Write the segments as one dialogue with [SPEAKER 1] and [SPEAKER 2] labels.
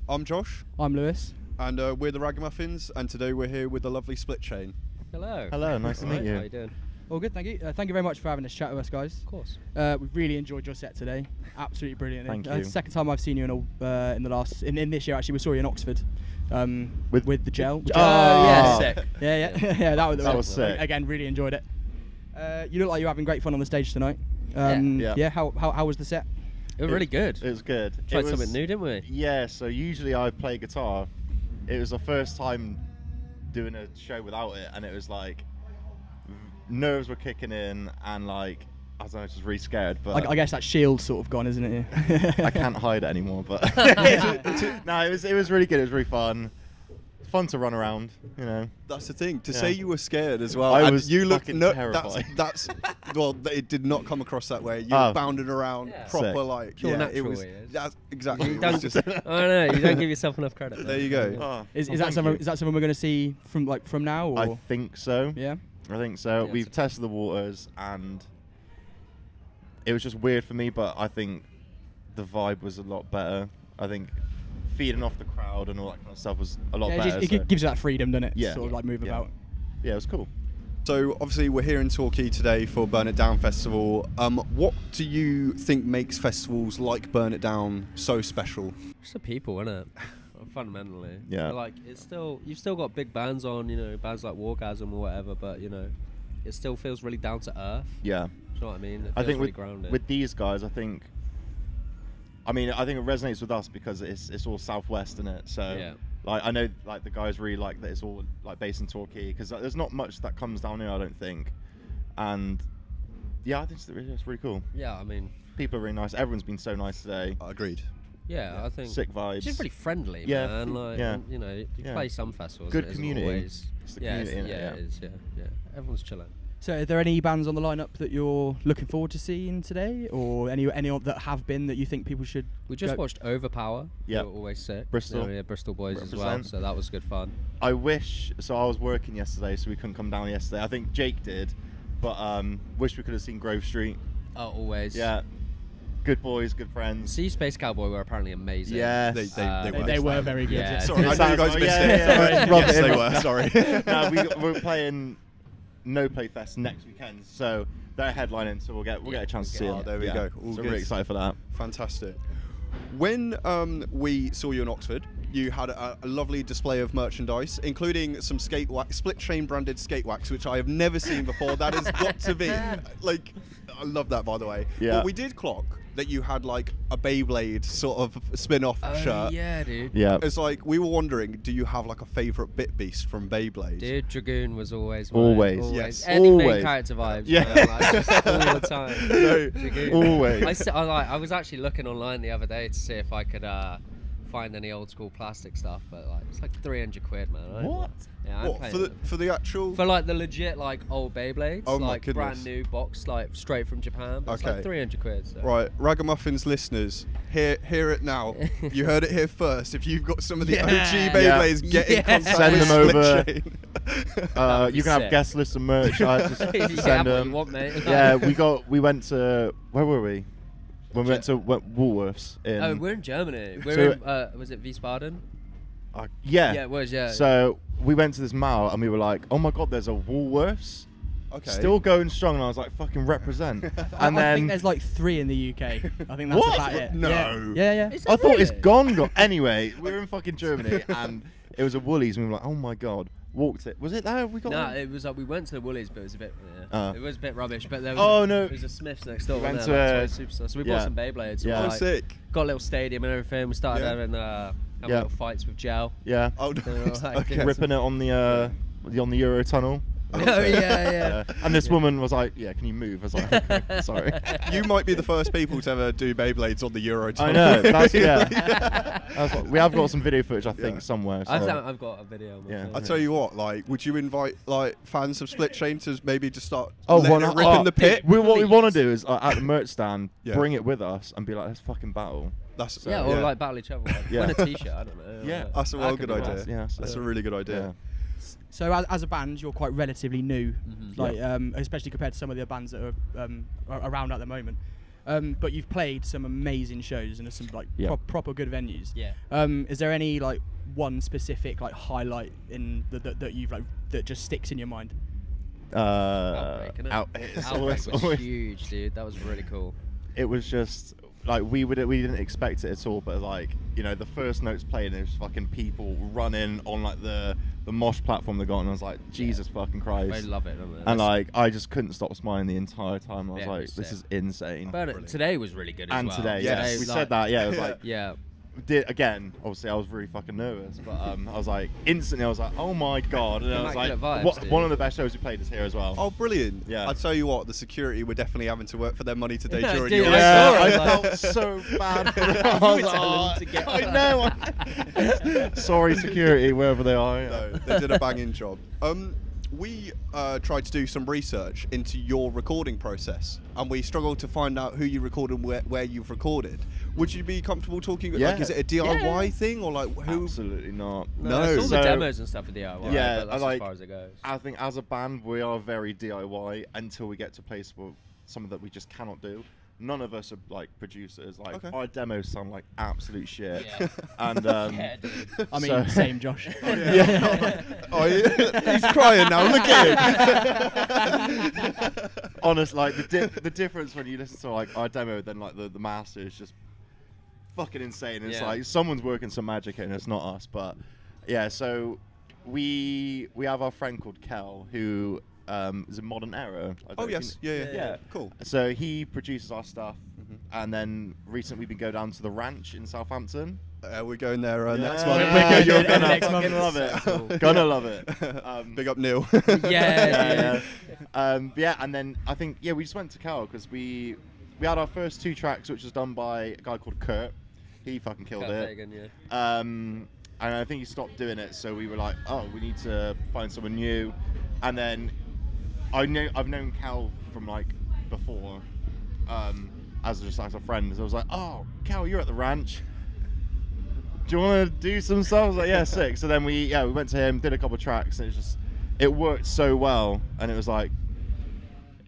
[SPEAKER 1] I'm Josh.
[SPEAKER 2] I'm Lewis.
[SPEAKER 1] And we're the Ragamuffins, and today we're here with the lovely Split Chain.
[SPEAKER 3] Hello.
[SPEAKER 4] Hello, nice to meet you.
[SPEAKER 3] How you doing?
[SPEAKER 2] All good, thank you. Thank you very much for having this chat with us, guys.
[SPEAKER 3] Of course.
[SPEAKER 2] We've really enjoyed your set today. Absolutely brilliant.
[SPEAKER 4] Thank you.
[SPEAKER 2] It's the second time I've seen you in this year. Actually, we saw you in Oxford with the gel.
[SPEAKER 3] Yeah, sick.
[SPEAKER 2] Yeah. That
[SPEAKER 4] was sick.
[SPEAKER 2] Again, really enjoyed it. You look like you're having great fun on the stage tonight.
[SPEAKER 4] Yeah.
[SPEAKER 2] How was the set?
[SPEAKER 3] It was really good.
[SPEAKER 4] It was good.
[SPEAKER 3] Tried something new, didn't we?
[SPEAKER 4] Yeah, so usually I play guitar. It was the first time doing a show without it, and it was like nerves were kicking in, and like I don't know, just really scared. But
[SPEAKER 2] I guess that shield's sort of gone, isn't it?
[SPEAKER 4] I can't hide it anymore. But no, it was really good. It was really fun. Fun to run around, you know.
[SPEAKER 1] That's the thing. To say you were scared as well.
[SPEAKER 4] I was
[SPEAKER 1] you look
[SPEAKER 4] terrified.
[SPEAKER 1] That's well, it did not come across that way. You were bounding around proper,
[SPEAKER 4] sick.
[SPEAKER 1] like
[SPEAKER 3] Pure natural
[SPEAKER 1] it was.
[SPEAKER 3] he is.
[SPEAKER 1] That's exactly.
[SPEAKER 3] I don't know. You don't give yourself enough credit.
[SPEAKER 1] There you go.
[SPEAKER 2] Is that something we're going to see from now? Or?
[SPEAKER 4] I think so.
[SPEAKER 2] Yeah.
[SPEAKER 4] I think so.
[SPEAKER 3] Yeah,
[SPEAKER 4] We've tested the waters, and it was just weird for me, but I think the vibe was a lot better. I think feeding off the crowd and all that kind of stuff was a lot better.
[SPEAKER 2] It gives you that freedom, doesn't it?
[SPEAKER 4] Yeah.
[SPEAKER 2] To sort of like move about.
[SPEAKER 4] Yeah, it was cool.
[SPEAKER 1] So obviously we're here in Torquay today for Burn It Down Festival. What do you think makes festivals like Burn It Down so special?
[SPEAKER 3] Just the people, isn't it? Fundamentally.
[SPEAKER 4] Yeah.
[SPEAKER 3] Like you've still got big bands on, bands like Wargasm or whatever, but it still feels really down to earth.
[SPEAKER 4] Yeah.
[SPEAKER 3] Do you know what I mean? It
[SPEAKER 4] I
[SPEAKER 3] feels
[SPEAKER 4] think
[SPEAKER 3] really grounded.
[SPEAKER 4] with these guys, I think it resonates with us because it's all Southwest in it. So
[SPEAKER 3] Yeah.
[SPEAKER 4] like I know like the guys really like that it's all like based in Torquay because there's not much that comes down here, I don't think. And yeah, I think it's really cool.
[SPEAKER 3] Yeah, I mean,
[SPEAKER 4] People are really nice. Everyone's been so nice today.
[SPEAKER 1] Agreed.
[SPEAKER 3] yeah, I think
[SPEAKER 4] Sick vibes.
[SPEAKER 3] it's just really friendly,
[SPEAKER 4] Yeah,
[SPEAKER 3] man. Like,
[SPEAKER 4] yeah.
[SPEAKER 3] and, you play some festivals.
[SPEAKER 4] Good
[SPEAKER 3] and it isn't
[SPEAKER 4] community.
[SPEAKER 3] Always,
[SPEAKER 4] It's the
[SPEAKER 3] yeah,
[SPEAKER 4] community, innit?
[SPEAKER 3] it is. Yeah. Everyone's chilling.
[SPEAKER 2] So, are there any bands on the lineup that you're looking forward to seeing today, or any that have been that you think people should?
[SPEAKER 3] We just watched Overpower.
[SPEAKER 4] Yeah.
[SPEAKER 3] They were always sick.
[SPEAKER 4] Bristol.
[SPEAKER 3] Yeah, Bristol boys as well.
[SPEAKER 4] Represent.
[SPEAKER 3] So that was good fun.
[SPEAKER 4] I wish. So I was working yesterday, so we couldn't come down yesterday. I think Jake did, but wish we could have seen Grove Street.
[SPEAKER 3] Oh, always.
[SPEAKER 4] Yeah, good boys, good friends.
[SPEAKER 3] See, Space Cowboy were apparently amazing.
[SPEAKER 4] Yeah,
[SPEAKER 2] They were very good.
[SPEAKER 3] Yeah.
[SPEAKER 1] Sorry, I know you guys missed
[SPEAKER 4] yeah.
[SPEAKER 1] it. Yes, they were. Sorry.
[SPEAKER 4] No, we're playing No Play Fest next weekend, so they're headlining, so we'll get a chance to see
[SPEAKER 1] Oh,
[SPEAKER 4] it.
[SPEAKER 1] there we go. All
[SPEAKER 4] so
[SPEAKER 1] good.
[SPEAKER 4] really excited for that.
[SPEAKER 1] Fantastic. When we saw you in Oxford, you had a lovely display of merchandise, including some skate wax, Split Chain branded skate wax, which I have never seen before. That has got to be like, I love that, by the way.
[SPEAKER 4] Yeah.
[SPEAKER 1] But we did clock that you had like a Beyblade sort of spin-off shirt.
[SPEAKER 3] Yeah, dude.
[SPEAKER 4] Yeah.
[SPEAKER 1] It's like we were wondering, do you have like a favourite bit beast from Beyblade?
[SPEAKER 3] Dude, Dragoon was always mine.
[SPEAKER 4] Always.
[SPEAKER 1] Yes.
[SPEAKER 3] Any main
[SPEAKER 4] Always.
[SPEAKER 3] character vibes.
[SPEAKER 4] Yeah.
[SPEAKER 3] Man, like, just all the time.
[SPEAKER 1] No.
[SPEAKER 3] Dragoon.
[SPEAKER 4] Always.
[SPEAKER 3] I was actually looking online the other day to see if I could find any old school plastic stuff, but like it's like 300 quid, man.
[SPEAKER 4] What?
[SPEAKER 3] Yeah, I'm
[SPEAKER 1] What
[SPEAKER 3] paying
[SPEAKER 1] for the actual?
[SPEAKER 3] for like the legit like old Beyblades,
[SPEAKER 1] Oh my
[SPEAKER 3] like
[SPEAKER 1] goodness.
[SPEAKER 3] brand new box, like straight from Japan. But It's
[SPEAKER 1] Okay.
[SPEAKER 3] like 300 quid. So.
[SPEAKER 1] Right, Ragamuffins listeners, hear it now. You heard it here first. If you've got some of the
[SPEAKER 3] Yeah.
[SPEAKER 1] OG Beyblades, get in
[SPEAKER 3] Yeah.
[SPEAKER 1] contact
[SPEAKER 4] Send
[SPEAKER 1] with
[SPEAKER 4] them
[SPEAKER 1] Split
[SPEAKER 4] over.
[SPEAKER 1] Chain.
[SPEAKER 4] You can have
[SPEAKER 3] sick.
[SPEAKER 4] guest lists and merch. I just
[SPEAKER 3] You can
[SPEAKER 4] send
[SPEAKER 3] have what
[SPEAKER 4] them.
[SPEAKER 3] you want, mate.
[SPEAKER 4] Yeah, we went to where were we? When we went to Woolworths in.
[SPEAKER 3] Oh, we're in Germany. We're
[SPEAKER 4] So-
[SPEAKER 3] in, was it Wiesbaden?
[SPEAKER 4] yeah.
[SPEAKER 3] Yeah, it was, yeah.
[SPEAKER 4] So we went to this mall and we were like, oh my god, there's a Woolworths.
[SPEAKER 1] Okay.
[SPEAKER 4] Still going strong, and I was like, fucking represent. And
[SPEAKER 2] I
[SPEAKER 4] then
[SPEAKER 2] think there's like 3 in the UK. I think that's
[SPEAKER 4] What?
[SPEAKER 2] about it.
[SPEAKER 1] No.
[SPEAKER 2] Yeah.
[SPEAKER 3] Is
[SPEAKER 4] I
[SPEAKER 3] it
[SPEAKER 4] thought it's
[SPEAKER 3] really?
[SPEAKER 4] gone. Anyway, we were in fucking Germany and it was a Woolies and we were like, oh my god. Walked it. Was it there? We got
[SPEAKER 3] No,
[SPEAKER 4] one?
[SPEAKER 3] it was like we went to the Woolies, but it was a bit.
[SPEAKER 4] Oh.
[SPEAKER 3] It was a bit rubbish. But there was.
[SPEAKER 4] Oh, no.
[SPEAKER 3] There was a Smiths next door.
[SPEAKER 4] We went
[SPEAKER 3] wasn't
[SPEAKER 4] to
[SPEAKER 3] there,
[SPEAKER 4] a-
[SPEAKER 3] like, Superstore. So we
[SPEAKER 4] yeah.
[SPEAKER 3] bought some Beyblades.
[SPEAKER 4] Yeah.
[SPEAKER 3] And,
[SPEAKER 1] Oh,
[SPEAKER 3] like,
[SPEAKER 1] sick.
[SPEAKER 3] got a little stadium and everything. We started
[SPEAKER 1] Yeah.
[SPEAKER 3] having
[SPEAKER 4] Yeah.
[SPEAKER 3] little fights with gel.
[SPEAKER 4] Yeah.
[SPEAKER 1] Oh,
[SPEAKER 3] So we were
[SPEAKER 1] nice.
[SPEAKER 3] like,
[SPEAKER 1] Okay.
[SPEAKER 4] Ripping it on the Euro tunnel.
[SPEAKER 3] Oh yeah.
[SPEAKER 4] And this woman was like, yeah, can you move? I was like, okay, sorry.
[SPEAKER 1] You might be the first people to ever do Beyblades on the Euro
[SPEAKER 4] I
[SPEAKER 1] tunnel.
[SPEAKER 4] know. That's, yeah. We have got some video footage, I think,
[SPEAKER 1] Yeah.
[SPEAKER 4] somewhere. So.
[SPEAKER 3] I've got a video. On my
[SPEAKER 4] Yeah.
[SPEAKER 3] phone.
[SPEAKER 1] I tell you what, like, would you invite like fans of Split Chain to maybe just start
[SPEAKER 4] Oh,
[SPEAKER 1] letting it rip in the pit?
[SPEAKER 4] What we want to do is at the merch stand,
[SPEAKER 1] Yeah.
[SPEAKER 4] bring it with us and be like, let's fucking battle.
[SPEAKER 1] That's
[SPEAKER 3] Yeah, or like battle each other. Like,
[SPEAKER 4] Yeah.
[SPEAKER 3] Win a T-shirt. I don't know.
[SPEAKER 4] Yeah.
[SPEAKER 3] Like,
[SPEAKER 1] That's a
[SPEAKER 3] that
[SPEAKER 1] well
[SPEAKER 3] could
[SPEAKER 1] good
[SPEAKER 3] be
[SPEAKER 1] idea.
[SPEAKER 3] nice.
[SPEAKER 4] Yeah, so-
[SPEAKER 1] That's a really good idea.
[SPEAKER 4] Yeah.
[SPEAKER 2] So as a band, you're quite relatively new,
[SPEAKER 3] Mhm.
[SPEAKER 2] like especially compared to some of the other bands that are around at the moment. But you've played some amazing shows and some like proper good venues.
[SPEAKER 3] Yeah.
[SPEAKER 2] Is there any like one specific like highlight in that you've like that just sticks in your mind?
[SPEAKER 3] Outbreak, innit?
[SPEAKER 4] It's
[SPEAKER 3] Outbreak was
[SPEAKER 4] always-
[SPEAKER 3] huge, dude. That was really cool.
[SPEAKER 4] It was just like we didn't expect it at all, but like, you know, the first notes played and there's fucking people running on like the mosh platform they got, and I was like, Jesus fucking Christ.
[SPEAKER 3] I love it, don't they?
[SPEAKER 4] And like I just couldn't stop smiling the entire time. I was
[SPEAKER 3] Yeah, it
[SPEAKER 4] like,
[SPEAKER 3] was
[SPEAKER 4] this
[SPEAKER 3] sick.
[SPEAKER 4] is insane.
[SPEAKER 3] But today was really good as
[SPEAKER 4] And
[SPEAKER 3] well.
[SPEAKER 4] today,
[SPEAKER 1] Yes.
[SPEAKER 4] yes,
[SPEAKER 3] Today,
[SPEAKER 4] we
[SPEAKER 3] like-
[SPEAKER 4] said that. Yeah, it was like,
[SPEAKER 3] Yeah.
[SPEAKER 4] again, obviously I was really fucking nervous, but I was like, instantly I was like, oh my god, and I was like,
[SPEAKER 3] Immaculate vibes, dude.
[SPEAKER 4] one of the best shows we played is here as well.
[SPEAKER 1] Oh, brilliant!
[SPEAKER 4] Yeah.
[SPEAKER 1] I tell you what, the security were definitely having to work for their money today
[SPEAKER 3] Yeah,
[SPEAKER 1] during
[SPEAKER 3] dude,
[SPEAKER 1] your
[SPEAKER 3] I
[SPEAKER 4] yeah,
[SPEAKER 3] saw
[SPEAKER 4] I
[SPEAKER 3] it,
[SPEAKER 4] felt
[SPEAKER 3] like-
[SPEAKER 4] so bad for them.
[SPEAKER 3] You
[SPEAKER 4] I
[SPEAKER 3] were
[SPEAKER 4] was
[SPEAKER 3] telling them
[SPEAKER 4] like,
[SPEAKER 3] to get
[SPEAKER 4] I know. Sorry, security, wherever they are. Yeah.
[SPEAKER 1] No, they did a banging job. We tried to do some research into your recording process, and we struggled to find out who you recorded and where you've recorded. Would you be comfortable talking?
[SPEAKER 4] Yeah.
[SPEAKER 1] Like, is it a DIY thing or like who?
[SPEAKER 4] Absolutely not.
[SPEAKER 1] No.
[SPEAKER 3] It's all
[SPEAKER 4] So-
[SPEAKER 3] the demos and stuff for DIY.
[SPEAKER 4] Yeah,
[SPEAKER 3] but that's
[SPEAKER 4] like-
[SPEAKER 3] as far as it goes.
[SPEAKER 4] I think as a band we are very DIY until we get to a place where something that we just cannot do. None of us are like producers. Like
[SPEAKER 1] Okay.
[SPEAKER 4] our demos sound like absolute shit.
[SPEAKER 3] Yeah.
[SPEAKER 4] And
[SPEAKER 3] Yeah, dude.
[SPEAKER 2] I mean,
[SPEAKER 4] So-
[SPEAKER 2] same, Josh.
[SPEAKER 1] Oh, he's crying now. Look at him.
[SPEAKER 4] honest, like the difference when you listen to like our demo, then like the master is just fucking insane. It's
[SPEAKER 3] Yeah.
[SPEAKER 4] like someone's working some magic and it's not us. But yeah, so we have our friend called Kel who is a Modern Era. I don't
[SPEAKER 1] Oh
[SPEAKER 4] know
[SPEAKER 1] yes,
[SPEAKER 4] if you-
[SPEAKER 1] yeah.
[SPEAKER 4] Yeah.
[SPEAKER 1] Cool.
[SPEAKER 4] So he produces our stuff, and then recently we've been going down to the ranch in Southampton.
[SPEAKER 1] We're going there next
[SPEAKER 4] Yeah.
[SPEAKER 1] month.
[SPEAKER 2] We're going
[SPEAKER 4] You're
[SPEAKER 2] there
[SPEAKER 4] gonna
[SPEAKER 2] next
[SPEAKER 4] fucking
[SPEAKER 2] month.
[SPEAKER 4] love it.
[SPEAKER 3] Cool.
[SPEAKER 4] Gonna love it.
[SPEAKER 1] Big up Neil.
[SPEAKER 3] Yeah,
[SPEAKER 4] Yeah, and then I think we just went to Cal because we had our first 2 tracks, which was done by a guy called Kurt. He fucking killed
[SPEAKER 3] Kurt
[SPEAKER 4] it.
[SPEAKER 3] Fagan, yeah.
[SPEAKER 4] And I think he stopped doing it, so we were like, oh, we need to find someone new. And then I've known Cal from like before, as a friend. So I was like, oh, Cal, you're at the ranch. Do you want to do some stuff? I was like, yeah, sick. So then we went to him, did a couple of tracks, and it worked so well, and it was like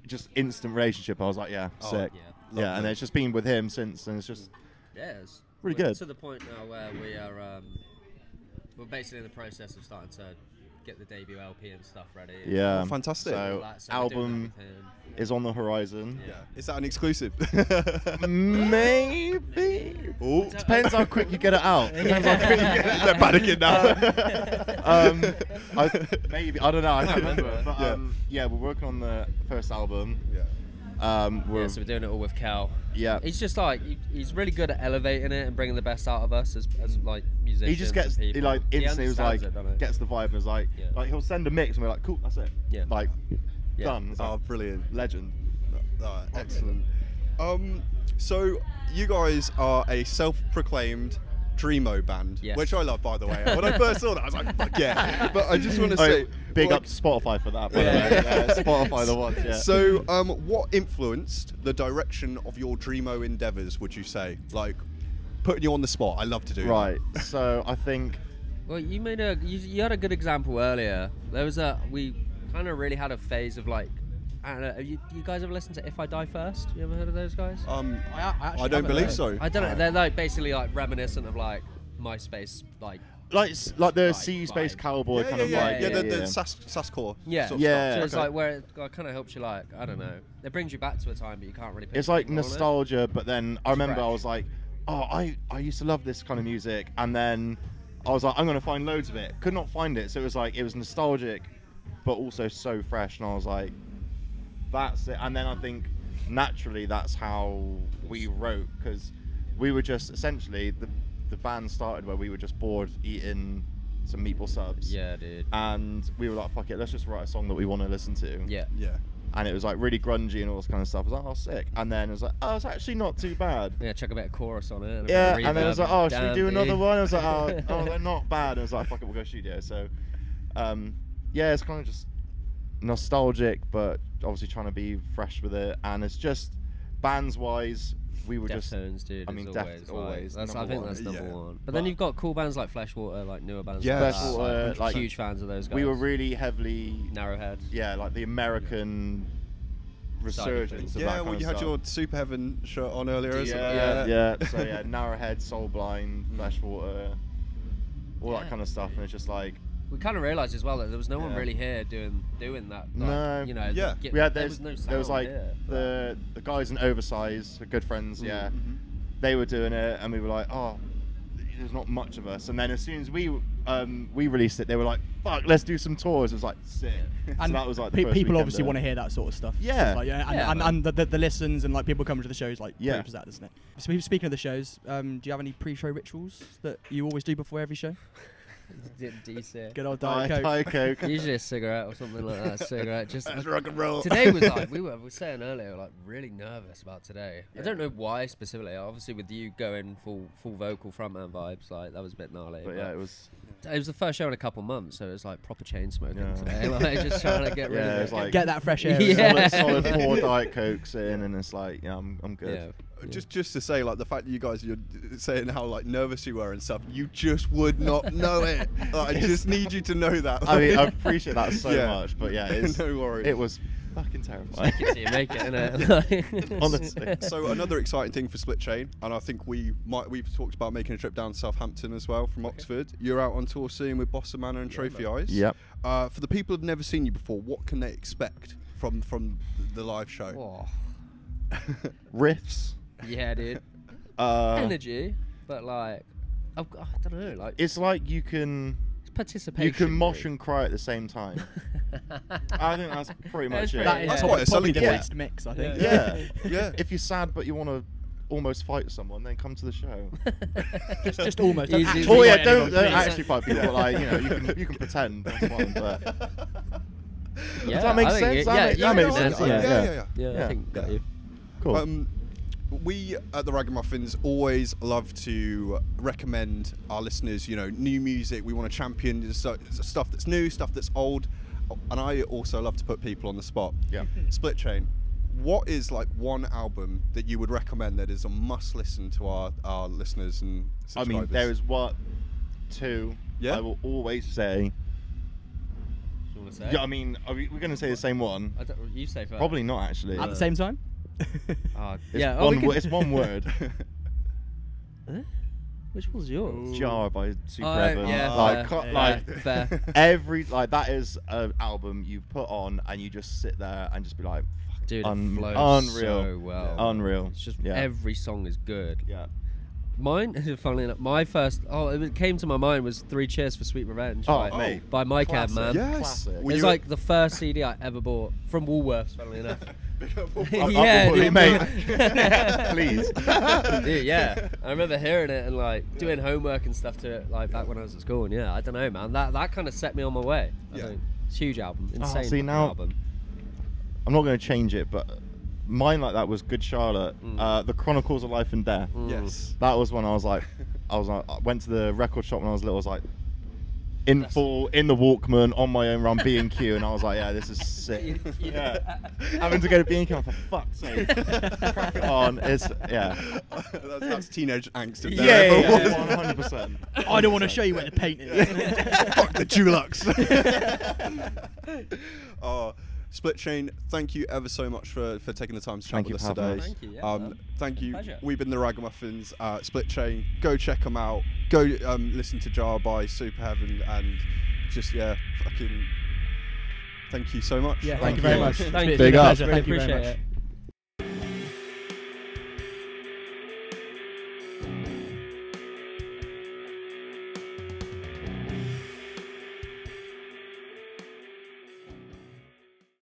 [SPEAKER 4] just instant relationship. I was like, yeah,
[SPEAKER 1] Oh,
[SPEAKER 4] sick.
[SPEAKER 3] yeah.
[SPEAKER 4] Yeah, and it's just been with him since, and it's just
[SPEAKER 3] Yeah, it's
[SPEAKER 4] Pretty
[SPEAKER 3] we're
[SPEAKER 4] good.
[SPEAKER 3] to the point now where we are we're basically in the process of starting to get the debut LP and stuff ready.
[SPEAKER 4] yeah,
[SPEAKER 1] Oh, fantastic.
[SPEAKER 3] All
[SPEAKER 4] So
[SPEAKER 3] that, so we're doing that
[SPEAKER 4] album
[SPEAKER 3] with him.
[SPEAKER 4] is on the horizon.
[SPEAKER 3] Yeah.
[SPEAKER 1] Is that an exclusive?
[SPEAKER 4] Maybe.
[SPEAKER 1] Oh,
[SPEAKER 4] Depends how quick you get it out. Depends how quick you get it out.
[SPEAKER 1] they're panicking now.
[SPEAKER 4] Maybe, I don't know. I can't remember. But
[SPEAKER 1] Yeah.
[SPEAKER 4] we're working on the first album.
[SPEAKER 1] Yeah.
[SPEAKER 4] We're,
[SPEAKER 3] Yeah, so we're doing it all with Cal.
[SPEAKER 4] yeah.
[SPEAKER 3] He's just like he's really good at elevating it and bringing the best out of us as like musicians.
[SPEAKER 4] He just gets
[SPEAKER 3] and
[SPEAKER 4] he
[SPEAKER 3] people.
[SPEAKER 4] like instantly was like
[SPEAKER 3] understands it, doesn't he?
[SPEAKER 4] gets the vibe and was like
[SPEAKER 3] Yeah.
[SPEAKER 4] like he'll send a mix and we're like cool, that's it.
[SPEAKER 3] Yeah.
[SPEAKER 4] Like
[SPEAKER 3] Yeah.
[SPEAKER 4] done. It's
[SPEAKER 1] Oh,
[SPEAKER 4] like,
[SPEAKER 1] brilliant.
[SPEAKER 4] legend.
[SPEAKER 1] Oh, excellent. So you guys are a self-proclaimed Dreamo band,
[SPEAKER 3] Yes.
[SPEAKER 1] which I love, by the way. When I first saw that, I was like, fuck yeah. But I just want to
[SPEAKER 4] Oh,
[SPEAKER 1] say,
[SPEAKER 4] big
[SPEAKER 1] like,
[SPEAKER 4] up to Spotify for that. By the
[SPEAKER 3] Yeah.
[SPEAKER 4] way. Yeah, Spotify the ones. Yeah.
[SPEAKER 1] So, what influenced the direction of your Dreamo endeavours, would you say? Like, putting you on the spot. I love to do
[SPEAKER 4] right. So I think
[SPEAKER 3] Well, you made you had a good example earlier. There was we kind of really had a phase of like, I don't know. You guys ever listened to If I Die First? You ever heard of those guys?
[SPEAKER 1] that.
[SPEAKER 2] I actually
[SPEAKER 1] I don't
[SPEAKER 2] haven't
[SPEAKER 1] believe
[SPEAKER 2] heard.
[SPEAKER 1] so.
[SPEAKER 3] I don't know. They're like basically like reminiscent of like MySpace, like
[SPEAKER 4] like the
[SPEAKER 3] Like,
[SPEAKER 4] Sea Space
[SPEAKER 3] vibe.
[SPEAKER 4] Cowboy
[SPEAKER 1] Yeah,
[SPEAKER 4] kind
[SPEAKER 1] yeah,
[SPEAKER 4] of
[SPEAKER 1] yeah,
[SPEAKER 4] vibe.
[SPEAKER 1] yeah, the Sasscore.
[SPEAKER 3] yeah,
[SPEAKER 1] sort of
[SPEAKER 4] Yeah.
[SPEAKER 3] So
[SPEAKER 1] stuff.
[SPEAKER 3] it's
[SPEAKER 1] Okay.
[SPEAKER 3] like where it kind of helps you like I don't know. It brings you back to a time, but you can't really.
[SPEAKER 4] It's
[SPEAKER 3] picture
[SPEAKER 4] like
[SPEAKER 3] people on it.
[SPEAKER 4] nostalgia, but then I remember
[SPEAKER 3] fresh.
[SPEAKER 4] I was like, oh, I used to love this kind of music, and then I was like, I'm gonna find loads of it. Could not find it, so it was like it was nostalgic, but also so fresh, and I was like, that's it. And then I think naturally that's how we wrote, because we were just essentially the band started where we were just bored eating some meatball subs.
[SPEAKER 3] Yeah, dude.
[SPEAKER 4] And we were like, fuck it, let's just write a song that we want to listen to.
[SPEAKER 3] Yeah.
[SPEAKER 1] Yeah.
[SPEAKER 4] And it was like really grungy and all this kind of stuff. I was like, oh, sick. And then it was like, oh, it's actually not too bad.
[SPEAKER 3] Yeah, chuck a bit of chorus on it. And a
[SPEAKER 4] Yeah,
[SPEAKER 3] bit of
[SPEAKER 4] and then I was like,
[SPEAKER 3] reverb
[SPEAKER 4] oh, should we
[SPEAKER 3] and
[SPEAKER 4] do
[SPEAKER 3] damn,
[SPEAKER 4] another
[SPEAKER 3] dude.
[SPEAKER 4] one? I was like, oh, they're not bad. I was like, fuck it, we'll go studio. So, yeah, it's kind of just nostalgic, but obviously trying to be fresh with it. And it's just, bands-wise, we were just...
[SPEAKER 3] Deftones, dude.
[SPEAKER 4] I mean,
[SPEAKER 3] is
[SPEAKER 4] always.
[SPEAKER 3] always. That's, I
[SPEAKER 4] number
[SPEAKER 3] think
[SPEAKER 4] one.
[SPEAKER 3] that's number
[SPEAKER 1] Yeah.
[SPEAKER 3] one. But then you've got cool bands like Fleshwater, like newer bands.
[SPEAKER 1] Yeah,
[SPEAKER 3] like
[SPEAKER 4] Fleshwater,
[SPEAKER 3] that.
[SPEAKER 4] like-
[SPEAKER 3] huge fans of those guys.
[SPEAKER 4] We were really heavily...
[SPEAKER 3] Narrowhead.
[SPEAKER 4] Yeah, like the American resurgence of that
[SPEAKER 1] Yeah,
[SPEAKER 4] kind
[SPEAKER 1] well,
[SPEAKER 4] of
[SPEAKER 1] you had
[SPEAKER 4] stuff.
[SPEAKER 1] your Super Heaven shirt on earlier, isn't it?
[SPEAKER 4] Yeah. So yeah, Narrowhead, Soul Blind, Fleshwater, all that kind of stuff, and it's just like
[SPEAKER 3] We kind of realised as well that there was no one
[SPEAKER 4] Yeah.
[SPEAKER 3] really here doing that. Like,
[SPEAKER 4] No.
[SPEAKER 3] you know.
[SPEAKER 1] Yeah.
[SPEAKER 3] the-
[SPEAKER 4] we had
[SPEAKER 3] there was no sound here.
[SPEAKER 4] the guys in Oversize, the good friends, yeah,
[SPEAKER 1] Mhm.
[SPEAKER 4] they were doing it, and we were like, oh, there's not much of us. And then as soon as we released it, they were like, fuck, let's do some tours. It was like sick. So
[SPEAKER 2] And
[SPEAKER 4] that was like the
[SPEAKER 2] people
[SPEAKER 4] first weekend
[SPEAKER 2] obviously
[SPEAKER 4] there.
[SPEAKER 2] want to hear that sort of stuff.
[SPEAKER 4] Yeah.
[SPEAKER 2] It's like, and the listens and like people coming to the shows like
[SPEAKER 4] Yeah.
[SPEAKER 2] proves that, doesn't it? So speaking of the shows, do you have any pre-show rituals that you always do before every show?
[SPEAKER 3] DC.
[SPEAKER 2] Good old Diet Coke.
[SPEAKER 4] Diet Coke.
[SPEAKER 3] Usually a cigarette or something like that. A cigarette. Just
[SPEAKER 1] That's rock and roll.
[SPEAKER 3] today was like we were saying earlier, like really nervous about today. I don't know why specifically. Obviously, with you going full vocal frontman vibes, like that was a bit gnarly.
[SPEAKER 4] But yeah, it was.
[SPEAKER 3] It was the first show in a couple months, so it was like proper chain smoking
[SPEAKER 4] Yeah.
[SPEAKER 3] today. Like just trying to get rid
[SPEAKER 4] Yeah,
[SPEAKER 3] of
[SPEAKER 4] it
[SPEAKER 3] it.
[SPEAKER 4] was like
[SPEAKER 2] Get that fresh air.
[SPEAKER 3] Yeah.
[SPEAKER 4] solid 4 Diet Cokes in, and it's like, yeah, I'm good.
[SPEAKER 3] Yeah.
[SPEAKER 1] Just to say, like the fact that you guys you're saying how like nervous you were and stuff, you just would not know it. Like, I just need you to know that.
[SPEAKER 4] I mean, I appreciate that so
[SPEAKER 1] Yeah.
[SPEAKER 4] much, but yeah, it's,
[SPEAKER 1] No worries.
[SPEAKER 4] It was fucking terrifying.
[SPEAKER 3] Make it, so you make it, innit?
[SPEAKER 4] Honestly.
[SPEAKER 1] So another exciting thing for Split Chain, and I think we've talked about making a trip down to Southampton as well from Oxford. You're out on tour soon with Bossa Manor and Trophy Eyes.
[SPEAKER 4] Yep.
[SPEAKER 1] For the people who've never seen you before, what can they expect from the live show?
[SPEAKER 3] Oh,
[SPEAKER 4] Riffs.
[SPEAKER 3] yeah, dude. Energy, but like, I don't know, like
[SPEAKER 4] It's like you can
[SPEAKER 3] participation.
[SPEAKER 4] mosh and cry at the same time. I think that's pretty much it.
[SPEAKER 2] That is
[SPEAKER 1] That's
[SPEAKER 2] probably
[SPEAKER 1] quite a selling
[SPEAKER 2] the
[SPEAKER 1] point.
[SPEAKER 2] best mix, I think.
[SPEAKER 4] Yeah.
[SPEAKER 1] Yeah.
[SPEAKER 4] If you're sad but you want to almost fight someone, then come to the show.
[SPEAKER 2] just almost. Don't
[SPEAKER 3] Easy.
[SPEAKER 2] actually
[SPEAKER 4] Oh yeah,
[SPEAKER 2] fight
[SPEAKER 4] don't
[SPEAKER 2] anyone, please.
[SPEAKER 4] actually fight people. But like, you know, you can pretend. That's fine, but
[SPEAKER 3] Yeah,
[SPEAKER 4] Does that make
[SPEAKER 3] I think
[SPEAKER 4] sense?
[SPEAKER 3] it-
[SPEAKER 4] That
[SPEAKER 3] yeah,
[SPEAKER 4] makes
[SPEAKER 3] yeah,
[SPEAKER 4] sense.
[SPEAKER 3] yeah,
[SPEAKER 4] Yeah.
[SPEAKER 3] Yeah,
[SPEAKER 4] Yeah.
[SPEAKER 3] I think got you.
[SPEAKER 4] cool.
[SPEAKER 1] We at the Ragamuffins always love to recommend our listeners, new music. We want to champion stuff that's new, stuff that's old, and I also love to put people on the spot.
[SPEAKER 4] Yeah.
[SPEAKER 1] Split Chain, what is like one album that you would recommend that is a must listen to our listeners and
[SPEAKER 4] I
[SPEAKER 1] subscribers?
[SPEAKER 4] mean, there is two.
[SPEAKER 1] Yeah?
[SPEAKER 4] I will always say.
[SPEAKER 3] You want to say?
[SPEAKER 4] Yeah, I mean, we're going to say the same one.
[SPEAKER 3] You say first.
[SPEAKER 4] Probably not actually.
[SPEAKER 2] At the same time?
[SPEAKER 4] It's
[SPEAKER 3] yeah.
[SPEAKER 4] it's one word.
[SPEAKER 3] Which one's yours?
[SPEAKER 4] Jar by Super
[SPEAKER 3] Oh,
[SPEAKER 4] Heaven.
[SPEAKER 3] yeah,
[SPEAKER 4] Like,
[SPEAKER 3] fair.
[SPEAKER 4] every that is an album you put on and you just sit there and just be like, fuck,
[SPEAKER 3] Dude, it flows
[SPEAKER 4] unreal,
[SPEAKER 3] so well.
[SPEAKER 4] unreal.
[SPEAKER 3] It's just
[SPEAKER 4] yeah.
[SPEAKER 3] every song is good.
[SPEAKER 4] yeah.
[SPEAKER 3] Mine, funnily enough, my first, it came to my mind was 3 Cheers for Sweet Revenge
[SPEAKER 4] Oh,
[SPEAKER 3] by,
[SPEAKER 4] mate.
[SPEAKER 3] by My Cab
[SPEAKER 4] Classic.
[SPEAKER 3] Man.
[SPEAKER 1] Yes.
[SPEAKER 4] Classic.
[SPEAKER 1] Were
[SPEAKER 3] It's
[SPEAKER 1] you-
[SPEAKER 3] like the first CD I ever bought from Woolworths, funnily enough.
[SPEAKER 4] Yeah,
[SPEAKER 3] dude.
[SPEAKER 4] mate. Please.
[SPEAKER 3] Dude, yeah. I remember hearing it and like doing homework and stuff to it like back when I was at school. And yeah, I don't know, man. That kind of set me on my way. I
[SPEAKER 1] Yeah.
[SPEAKER 3] think. It's a huge album, insane
[SPEAKER 4] see,
[SPEAKER 3] fucking
[SPEAKER 4] now-
[SPEAKER 3] album.
[SPEAKER 4] I'm not going to change it, but mine like that was Good Charlotte. The Chronicles of Life and Death.
[SPEAKER 1] Yes.
[SPEAKER 4] That was when I went to the record shop when I was little. I was like, in the Walkman on my own around B&Q, and I was like, yeah, this is sick. Yeah. Having to go to B&Q, I'm like, for fuck's sake, crack it on. It's
[SPEAKER 1] that's teenage angst. If
[SPEAKER 4] yeah,
[SPEAKER 1] there ever was.
[SPEAKER 4] 100%.
[SPEAKER 2] I don't want to show you where the paint is.
[SPEAKER 1] Fuck the Dulux. Split Chain, thank you ever so much for taking the time to chat
[SPEAKER 4] Thank
[SPEAKER 1] with
[SPEAKER 4] you
[SPEAKER 1] us
[SPEAKER 4] for having
[SPEAKER 1] today.
[SPEAKER 4] us.
[SPEAKER 3] Thank you, yeah, man.
[SPEAKER 1] Thank you.
[SPEAKER 3] Pleasure.
[SPEAKER 1] We've been the Ragamuffins. Split Chain, go check them out. Go listen to Jar by Super Heaven, and just fucking. Thank you so much.
[SPEAKER 2] Yeah,
[SPEAKER 4] Thank
[SPEAKER 2] thank you very
[SPEAKER 4] you.
[SPEAKER 2] much.
[SPEAKER 3] Thank
[SPEAKER 2] It's
[SPEAKER 3] you.
[SPEAKER 2] been a
[SPEAKER 4] Big up.
[SPEAKER 2] pleasure.
[SPEAKER 3] Really
[SPEAKER 2] Thank you very
[SPEAKER 3] appreciate
[SPEAKER 2] much.
[SPEAKER 3] it.